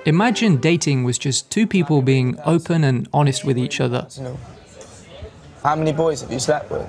Imagine dating was just two people being open and honest with each other. How many boys have you slept with?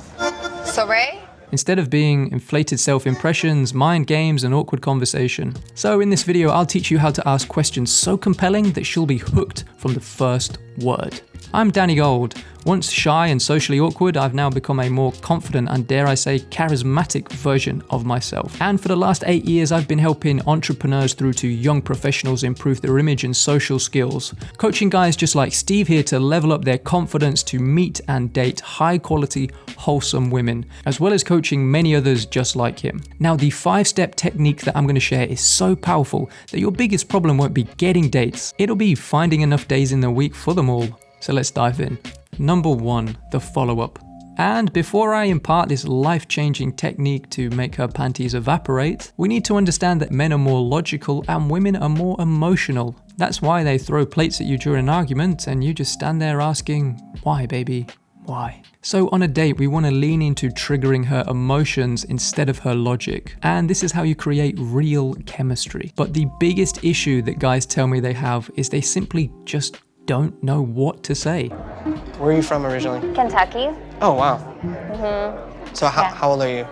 Sorry? Instead of being inflated self-impressions, mind games, and awkward conversation. So in this video, I'll teach you how to ask questions so compelling that she'll be hooked from the first word. I'm Danny Gold. Once shy and socially awkward, I've now become a more confident and, dare I say, charismatic version of myself. And for the last 8 years, I've been helping entrepreneurs through to young professionals improve their image and social skills, coaching guys just like Steve here to level up their confidence to meet and date high-quality, wholesome women, as well as coaching many others just like him. Now, the 5-step technique that I'm going to share is so powerful that your biggest problem won't be getting dates. It'll be finding enough days in the week for them all. So let's dive in. Number 1, the follow-up. And before I impart this life-changing technique to make her panties evaporate, we need to understand that men are more logical and women are more emotional. That's why they throw plates at you during an argument and you just stand there asking, why baby, why? So on a date, we want to lean into triggering her emotions instead of her logic. And this is how you create real chemistry. But the biggest issue that guys tell me they have is they simply just don't know what to say. Where are you from originally? Kentucky. Oh, wow. Mm-hmm. So how old are you?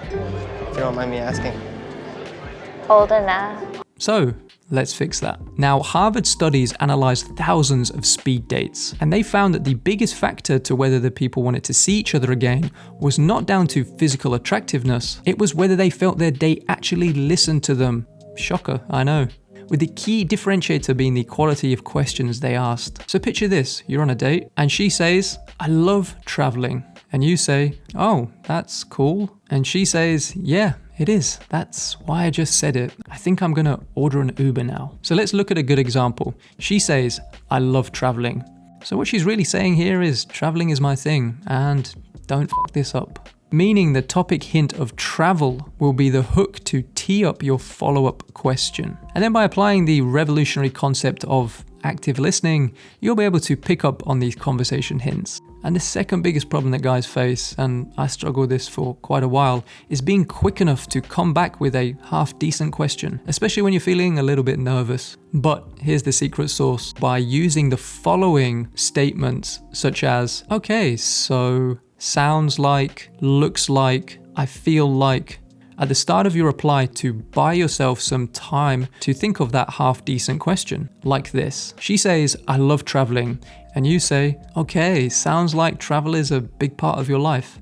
If you don't mind me asking. Old enough. So let's fix that. Now, Harvard studies analyzed thousands of speed dates, and they found that the biggest factor to whether the people wanted to see each other again was not down to physical attractiveness. It was whether they felt their date actually listened to them. Shocker, I know. With the key differentiator being the quality of questions they asked. So picture this, you're on a date and she says, I love traveling. And you say, oh, that's cool. And she says, yeah, it is. That's why I just said it. I think I'm gonna order an Uber now. So let's look at a good example. She says, I love traveling. So what she's really saying here is traveling is my thing and don't fuck this up. Meaning the topic hint of travel will be the hook to tee up your follow-up question. And then by applying the revolutionary concept of active listening, you'll be able to pick up on these conversation hints. And the second biggest problem that guys face, and I struggle with this for quite a while, is being quick enough to come back with a half-decent question, especially when you're feeling a little bit nervous. But here's the secret sauce. By using the following statements, such as, okay, so sounds like, looks like, I feel like, at the start of your reply to buy yourself some time to think of that half-decent question, like this. She says, I love traveling, and you say, okay, sounds like travel is a big part of your life.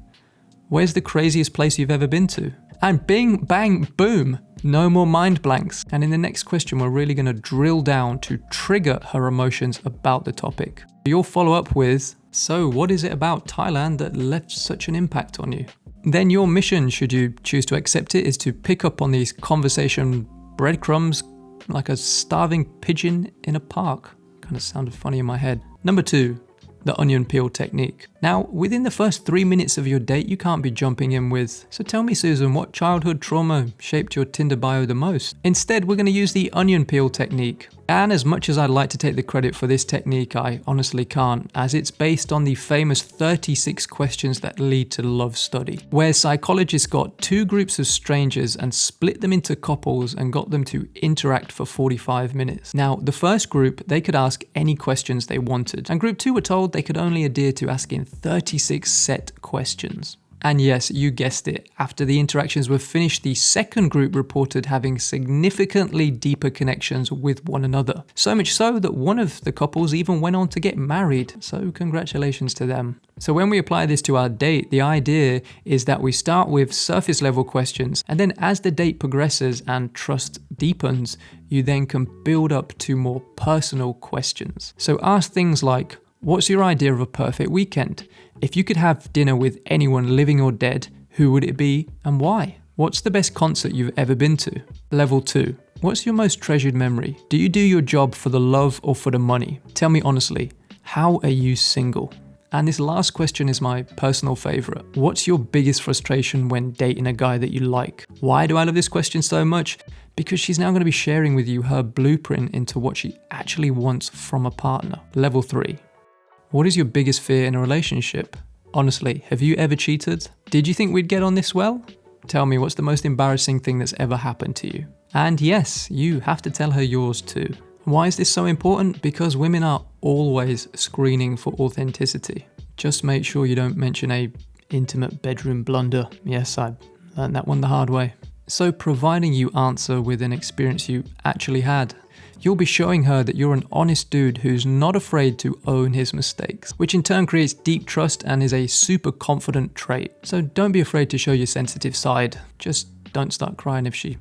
Where's the craziest place you've ever been to? And bing, bang, boom, no more mind blanks. And in the next question, we're really gonna drill down to trigger her emotions about the topic. You'll follow up with, so what is it about Thailand that left such an impact on you? Then your mission, should you choose to accept it, is to pick up on these conversation breadcrumbs like a starving pigeon in a park. Kind of sounded funny in my head. Number 2, the onion peel technique. Now, within the first 3 minutes of your date, you can't be jumping in with, so tell me, Susan, what childhood trauma shaped your Tinder bio the most? Instead, we're going to use the onion peel technique. And as much as I'd like to take the credit for this technique, I honestly can't, as it's based on the famous 36 questions that lead to love study, where psychologists got 2 groups of strangers and split them into couples and got them to interact for 45 minutes. Now, the first group, they could ask any questions they wanted, and group 2 were told they could only adhere to asking 36 set questions. And yes, you guessed it, after the interactions were finished, the second group reported having significantly deeper connections with one another. So much so that one of the couples even went on to get married, so congratulations to them. So when we apply this to our date, the idea is that we start with surface level questions, and then as the date progresses and trust deepens, you then can build up to more personal questions. So ask things like, what's your idea of a perfect weekend? If you could have dinner with anyone living or dead, who would it be and why? What's the best concert you've ever been to? Level 2. What's your most treasured memory? Do you do your job for the love or for the money? Tell me honestly, how are you single? And this last question is my personal favorite. What's your biggest frustration when dating a guy that you like? Why do I love this question so much? Because she's now going to be sharing with you her blueprint into what she actually wants from a partner. Level 3. What is your biggest fear in a relationship? Honestly, have you ever cheated? Did you think we'd get on this well? Tell me, what's the most embarrassing thing that's ever happened to you? And yes, you have to tell her yours too. Why is this so important? Because women are always screening for authenticity. Just make sure you don't mention a intimate bedroom blunder. Yes, I learned that one the hard way. So providing you answer with an experience you actually had, you'll be showing her that you're an honest dude who's not afraid to own his mistakes, which in turn creates deep trust and is a super confident trait. So don't be afraid to show your sensitive side. Just don't start crying if she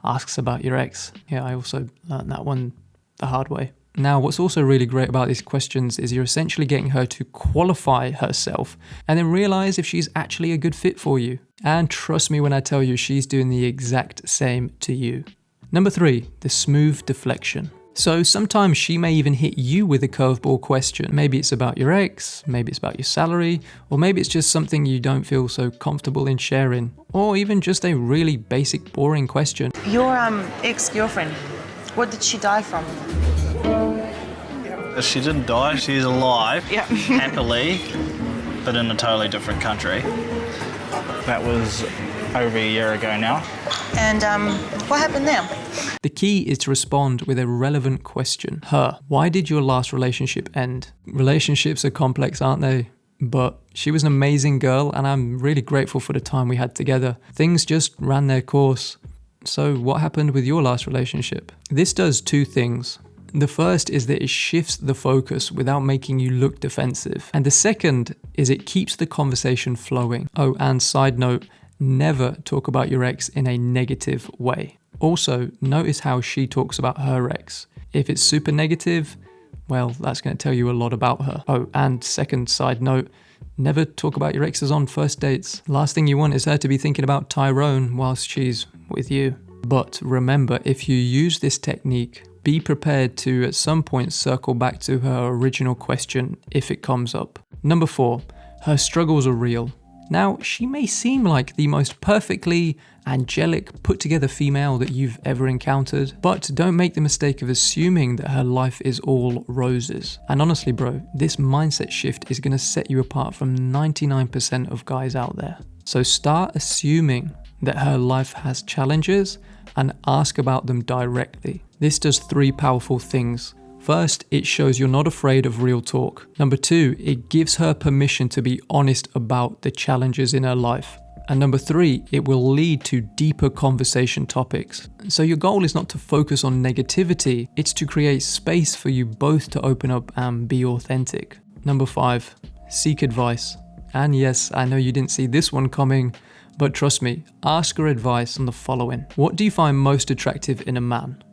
asks about your ex. Yeah, I also learned that one the hard way. Now, what's also really great about these questions is you're essentially getting her to qualify herself and then realize if she's actually a good fit for you. And trust me when I tell you, she's doing the exact same to you. Number 3, the smooth deflection. So sometimes she may even hit you with a curveball question. Maybe it's about your ex, maybe it's about your salary, or maybe it's just something you don't feel so comfortable in sharing, or even just a really basic, boring question. Your ex-girlfriend, what did she die from? She didn't die, she's alive, happily, but in a totally different country. That was over a year ago now. And what happened there? The key is to respond with a relevant question. Her, why did your last relationship end? Relationships are complex, aren't they? But she was an amazing girl and I'm really grateful for the time we had together. Things just ran their course. So what happened with your last relationship? This does 2 things. The first is that it shifts the focus without making you look defensive. And the second is it keeps the conversation flowing. Oh, and side note, never talk about your ex in a negative way. Also, notice how she talks about her ex. If it's super negative, well, that's going to tell you a lot about her. Oh, and second side note, never talk about your exes on first dates. Last thing you want is her to be thinking about Tyrone whilst she's with you. But remember, if you use this technique, be prepared to at some point circle back to her original question if it comes up. Number 4, her struggles are real. Now, she may seem like the most perfectly angelic, put together female that you've ever encountered, but don't make the mistake of assuming that her life is all roses. And honestly, bro, this mindset shift is going to set you apart from 99% of guys out there. So start assuming that her life has challenges and ask about them directly. This does 3 powerful things. First, it shows you're not afraid of real talk. Number 2, it gives her permission to be honest about the challenges in her life. And number 3, it will lead to deeper conversation topics. So your goal is not to focus on negativity, it's to create space for you both to open up and be authentic. Number 5, seek advice. And yes, I know you didn't see this one coming, but trust me, ask her advice on the following. What do you find most attractive in a man?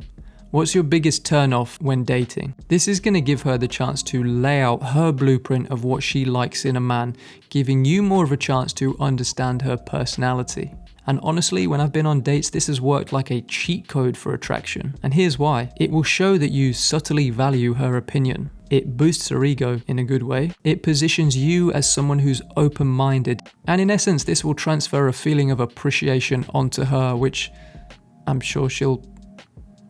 What's your biggest turn-off when dating? This is going to give her the chance to lay out her blueprint of what she likes in a man, giving you more of a chance to understand her personality. And honestly, when I've been on dates, this has worked like a cheat code for attraction. And here's why. It will show that you subtly value her opinion. It boosts her ego in a good way. It positions you as someone who's open-minded. And in essence, this will transfer a feeling of appreciation onto her, which I'm sure she'll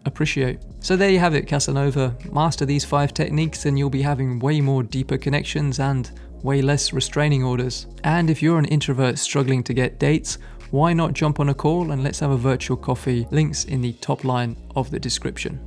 appreciate. So there you have it, Casanova. Master these 5 techniques and you'll be having way more deeper connections and way less restraining orders. And if you're an introvert struggling to get dates, why not jump on a call and let's have a virtual coffee? Links in the top line of the description.